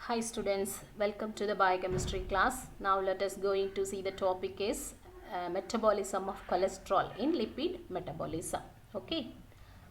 Hi students, welcome to the biochemistry class. Now let us going to see the topic is metabolism of cholesterol in lipid metabolism. Okay.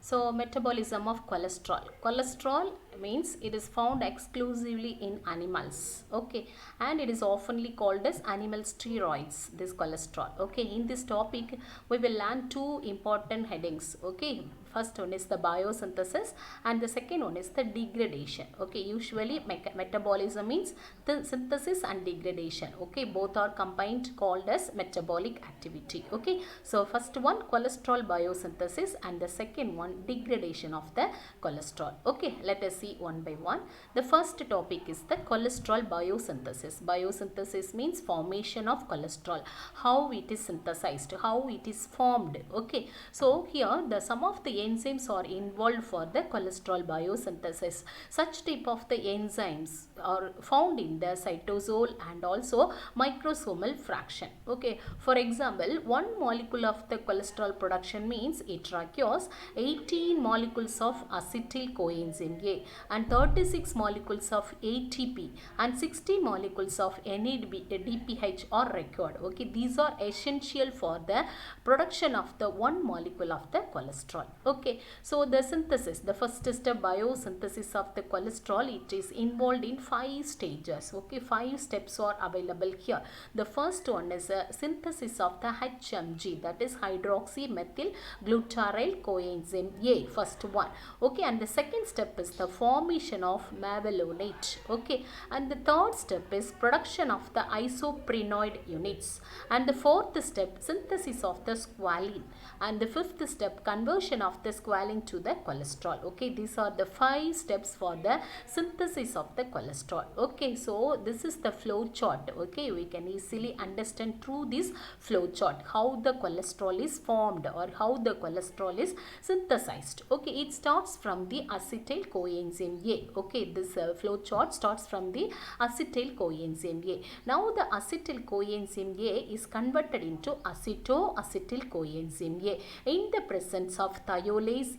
So metabolism of cholesterol. Cholesterol means it is found exclusively in animals. Okay. And it is oftenly called as animal steroids, this cholesterol. Okay. In this topic, we will learn two important headings. Okay. First one is the biosynthesis and the second one is the degradation. Okay, usually metabolism means the synthesis and degradation. Okay, both are combined called as metabolic activity. Okay, so first one cholesterol biosynthesis and the second one degradation of the cholesterol. Okay, let us see one by one. The first topic is the cholesterol biosynthesis. Biosynthesis means formation of cholesterol, how it is synthesized, how it is formed. Okay, so here the some of the enzymes are involved for the cholesterol biosynthesis. Such type of the enzymes are found in the cytosol and also microsomal fraction. Okay, for example, one molecule of the cholesterol production means it requires 18 molecules of acetyl coenzyme A and 36 molecules of ATP and 60 molecules of NADPH are required. Okay, these are essential for the production of the one molecule of the cholesterol. Okay, so the synthesis, the first step biosynthesis of the cholesterol, it is involved in 5 stages. Okay, 5 steps are available here. The first one is a synthesis of the HMG, that is hydroxymethyl glutarate coenzyme A, first one. Okay, and the second step is the formation of mevalonate. Okay, and the third step is production of the isoprenoid units, and the fourth step synthesis of the squalene, and the fifth step conversion of the squalene to the cholesterol. Okay, these are the 5 steps for the synthesis of the cholesterol. Okay, so this is the flow chart. Okay, we can easily understand through this flow chart how the cholesterol is formed or how the cholesterol is synthesized. Okay, it starts from the acetyl coenzyme A. Okay, this flow chart starts from the acetyl coenzyme A. Now the acetyl coenzyme A is converted into acetoacetyl coenzyme A in the presence of thiolase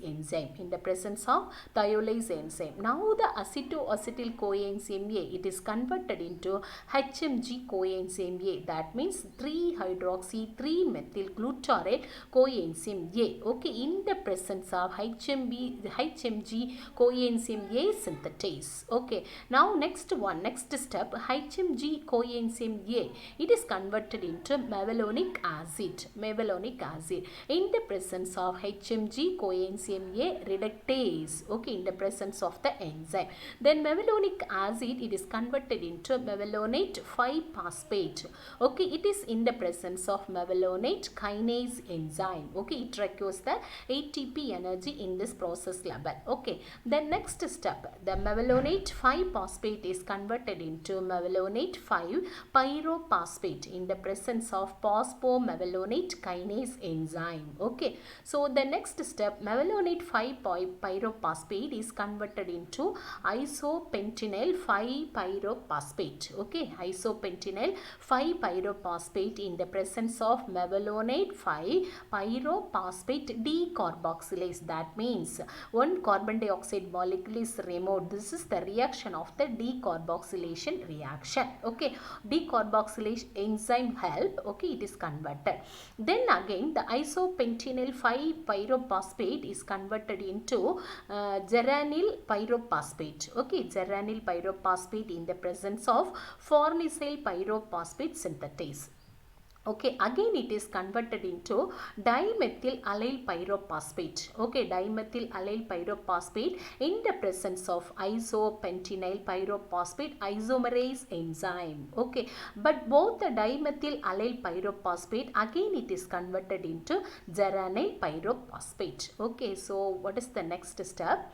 enzyme. Now the acetoacetyl coenzyme A, it is converted into HMG coenzyme A. That means 3-hydroxy 3-methyl glutarate coenzyme A. Okay, in the presence of HMG coenzyme A synthetase. Okay, now next step, HMG coenzyme A, it is converted into mevalonic acid in the presence of HMG coenzyme A reductase. Okay, in the presence of the enzyme. Then mevalonic acid, it is converted into mevalonate 5-phosphate. Okay, it is in the presence of mevalonate kinase enzyme. Okay, it requires the ATP energy in this process level. Okay, then next step, the mevalonate 5-phosphate is converted into mevalonate 5-pyrophosphate in the presence of phosphomevalonate kinase enzyme. Okay, so the next step, mevalonate 5-pyrophosphate is converted into isopentenyl 5-pyrophosphate. Okay, isopentenyl 5-pyrophosphate in the presence of mevalonate 5-pyrophosphate decarboxylase. That means one carbon dioxide molecule is removed. This is the reaction of the decarboxylation reaction. Okay, decarboxylation enzyme help. Okay, it is converted. Then again the isopentenyl 5-pyrophosphate is converted into geranyl pyrophosphate. Okay, geranyl pyrophosphate in the presence of farnesyl pyrophosphate synthetase. Okay, again it is converted into dimethyl allyl pyrophosphate. Okay, dimethyl allyl pyrophosphate in the presence of isopentenyl pyrophosphate isomerase enzyme. Okay, but both the dimethyl allyl pyrophosphate, again it is converted into geranyl pyrophosphate. Okay, so what is the next step?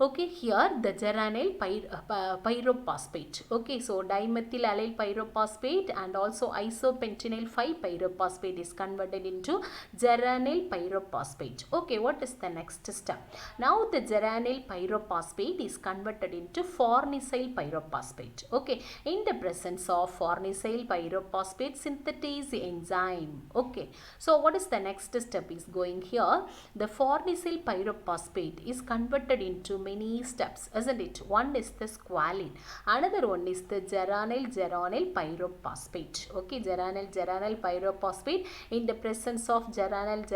Okay, here the geranyl pyrophosphate. Okay, so dimethyl allyl pyrophosphate and also isopentenyl 5-pyrophosphate is converted into geranyl pyrophosphate. Okay, what is the next step? Now the geranyl pyrophosphate is converted into farnesyl pyrophosphate. Okay, in the presence of farnesyl pyrophosphate synthetase enzyme. Okay, so what is the next step is going here? The farnesyl pyrophosphate is converted into many steps, isn't it? One is the squalene, another one is the geranyl pyrophosphate. Okay, geranyl pyrophosphate. In the presence of geranyl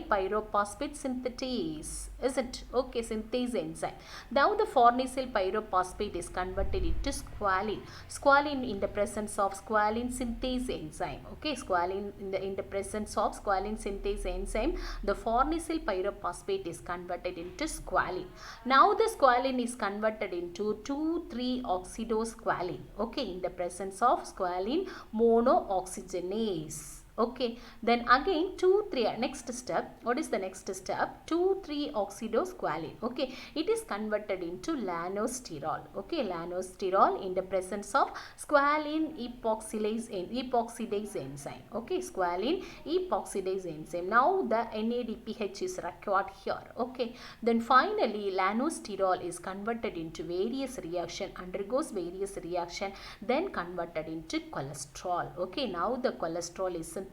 pyrophosphate synthetase, is it? Okay, synthase enzyme. Now the farnesyl pyrophosphate is converted into squalene. Squalene in the presence of squalene synthase enzyme. Okay, squalene in the presence of squalene synthase enzyme, the farnesyl pyrophosphate is converted into squalene. Now the squalene is converted into 2,3-oxidosqualene. Okay, in the presence of squalene monooxygenase. Okay, then again 2,3, next step, what is the next step? 2,3-oxidosqualene. Okay, it is converted into lanosterol. Okay, lanosterol in the presence of squalene epoxidase enzyme. Okay, squalene epoxidase enzyme. Now the NADPH is required here. Okay, then finally lanosterol is converted into various reaction, undergoes various reaction, then converted into cholesterol. Okay, now the cholesterol is synthesized.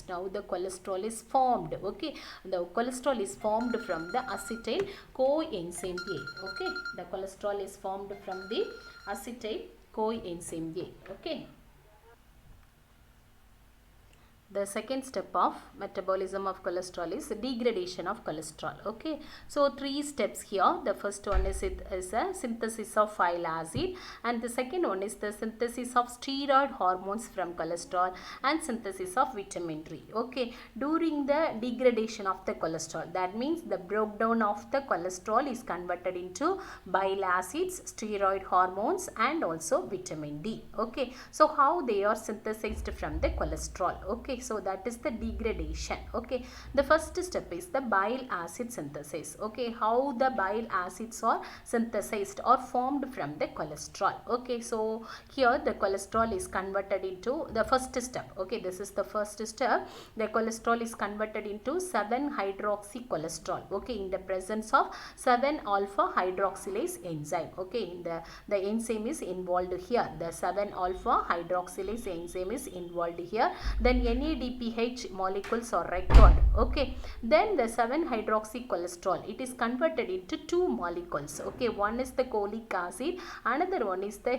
Now the cholesterol is formed. Okay, the cholesterol is formed from the acetyl coenzyme A. Okay, the cholesterol is formed from the acetyl coenzyme A. Okay. The second step of metabolism of cholesterol is degradation of cholesterol. Okay, so 3 steps here. The first one is a synthesis of bile acid, and the second one is the synthesis of steroid hormones from cholesterol and synthesis of vitamin D. Okay, during the degradation of the cholesterol, that means the breakdown of the cholesterol is converted into bile acids, steroid hormones, and also vitamin D. Okay, so how they are synthesized from the cholesterol? Okay, so that is the degradation. Okay, the first step is the bile acid synthesis. Okay, how the bile acids are synthesized or formed from the cholesterol. Okay, so here the cholesterol is converted into the first step. Okay, this is the first step. The cholesterol is converted into 7-hydroxycholesterol. Okay, in the presence of 7-alpha hydroxylase enzyme. Okay, in the enzyme is involved here. The 7-alpha hydroxylase enzyme is involved here. Then NADPH molecules are required. Okay, then the 7-hydroxycholesterol, it is converted into 2 molecules. Okay, one is the cholic acid, another one is the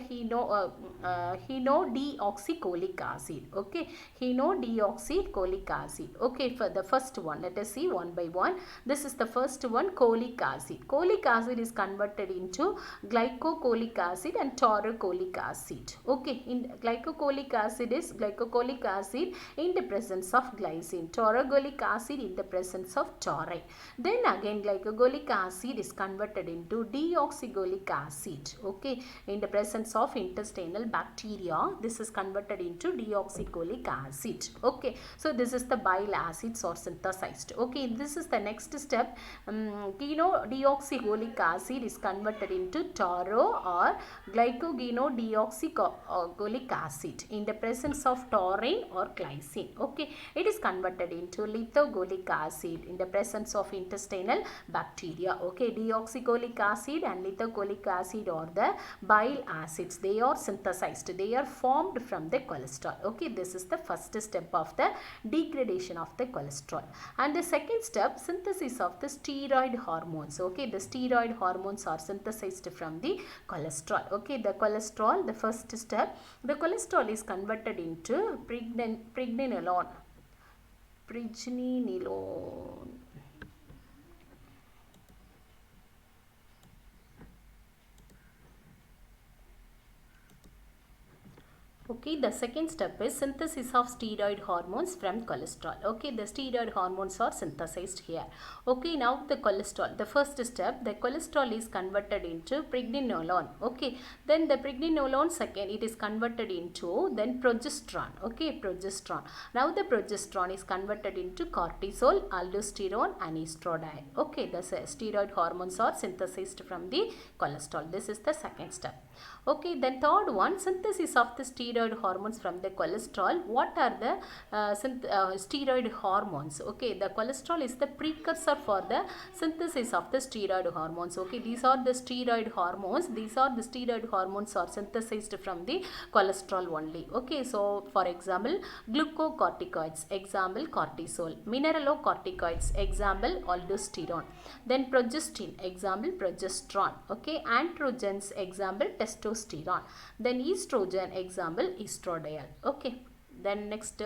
henodeoxycholic acid. Okay, henodeoxycholic acid. Okay, for the first one, let us see one by one. This is the first one, cholic acid. Cholic acid is converted into glycocholic acid and taurocholic acid. Okay, in glycocholic acid is glycocholic acid in the presence of glycine, taurocholic acid in the presence of taurine. Then again glycocholic acid is converted into deoxycholic acid. Okay, in the presence of intestinal bacteria, this is converted into deoxycholic acid. Okay, so this is the bile acids are synthesized. Okay, this is the next step. Deoxycholic acid is converted into taro or glycogenodeoxycholic acid in the presence of taurine or glycine. Okay, it is converted into lithocholic acid in the presence of intestinal bacteria. Okay, deoxycholic acid and lithocholic acid are the bile acids. They are synthesized. They are formed from the cholesterol. Okay, this is the first step of the degradation of the cholesterol. And the second step, synthesis of the steroid hormones. Okay, the steroid hormones are synthesized from the cholesterol. Okay, the cholesterol, the first step, the cholesterol is converted into pregnenolone. Okay, the second step is synthesis of steroid hormones from cholesterol. Okay, the steroid hormones are synthesized here. Okay, now the cholesterol. The first step, the cholesterol is converted into pregnenolone. Okay, then the pregnenolone second, it is converted into then progesterone. Okay, progesterone. Now the progesterone is converted into cortisol, aldosterone, and estradiol. Okay, the steroid hormones are synthesized from the cholesterol. This is the second step. Okay, then third one, synthesis of the steroid steroid hormones from the cholesterol. What are the steroid hormones? Okay, the cholesterol is the precursor for the synthesis of the steroid hormones. Okay, these are the steroid hormones. These are the steroid hormones are synthesized from the cholesterol only. Okay, so for example, glucocorticoids, example cortisol, mineralocorticoids, example aldosterone, then progestin, example progesterone. Okay, androgens, example testosterone, then estrogen, example estradiol. Okay, then next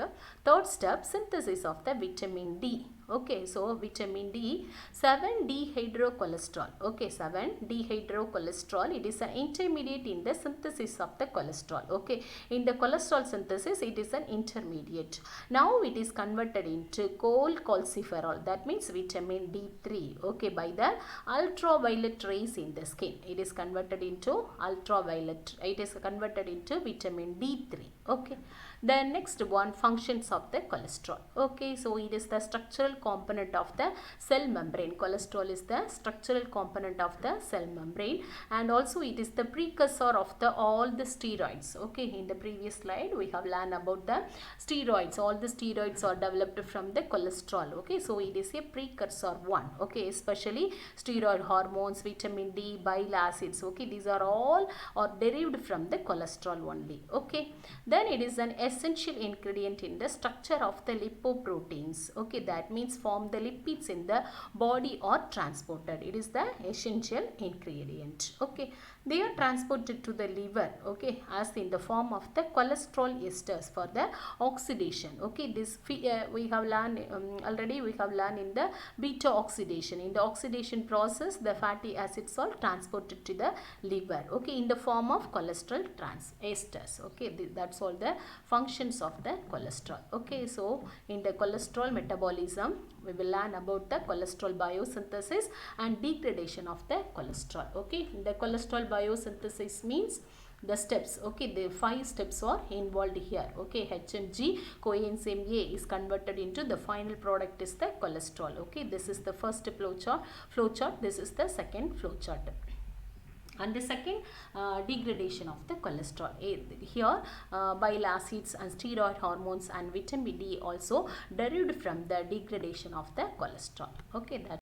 third step, synthesis of the vitamin D. Okay, so vitamin D, 7-dehydrocholesterol. Okay, 7-dehydrocholesterol, it is an intermediate in the synthesis of the cholesterol. Okay, in the cholesterol synthesis it is an intermediate. Now it is converted into cholecalciferol, that means vitamin D3. Okay, by the ultraviolet rays in the skin, it is converted into ultraviolet, it is converted into vitamin D3. Okay, the next one, functions of the cholesterol. Okay, so it is the structural component of the cell membrane. Cholesterol is the structural component of the cell membrane, and also it is the precursor of the all the steroids. Okay, in the previous slide we have learned about the steroids. All the steroids are developed from the cholesterol. Okay, so it is a precursor one. Okay, especially steroid hormones, vitamin D, bile acids. Okay, these are all are derived from the cholesterol only. Okay, then it is an essential ingredient in the structure of the lipoproteins. Okay, that means form the lipids in the body or transported. It is the essential ingredient. Okay, they are transported to the liver. Okay, as in the form of the cholesterol esters for the oxidation. Okay, this we have learned already. We have learned in the beta oxidation. In the oxidation process, the fatty acids are transported to the liver. Okay, in the form of cholesterol esters. Okay, that's all the functions of the cholesterol. Okay, so in the cholesterol metabolism we will learn about the cholesterol biosynthesis and degradation of the cholesterol. Okay, the cholesterol biosynthesis means the steps. Okay, the 5 steps are involved here. Okay, H and G coenzyme A is converted into the final product is the cholesterol. Okay, this is the first flowchart. This is the second flowchart. And the second, degradation of the cholesterol. Here bile acids and steroid hormones and vitamin D also derived from the degradation of the cholesterol. Okay, that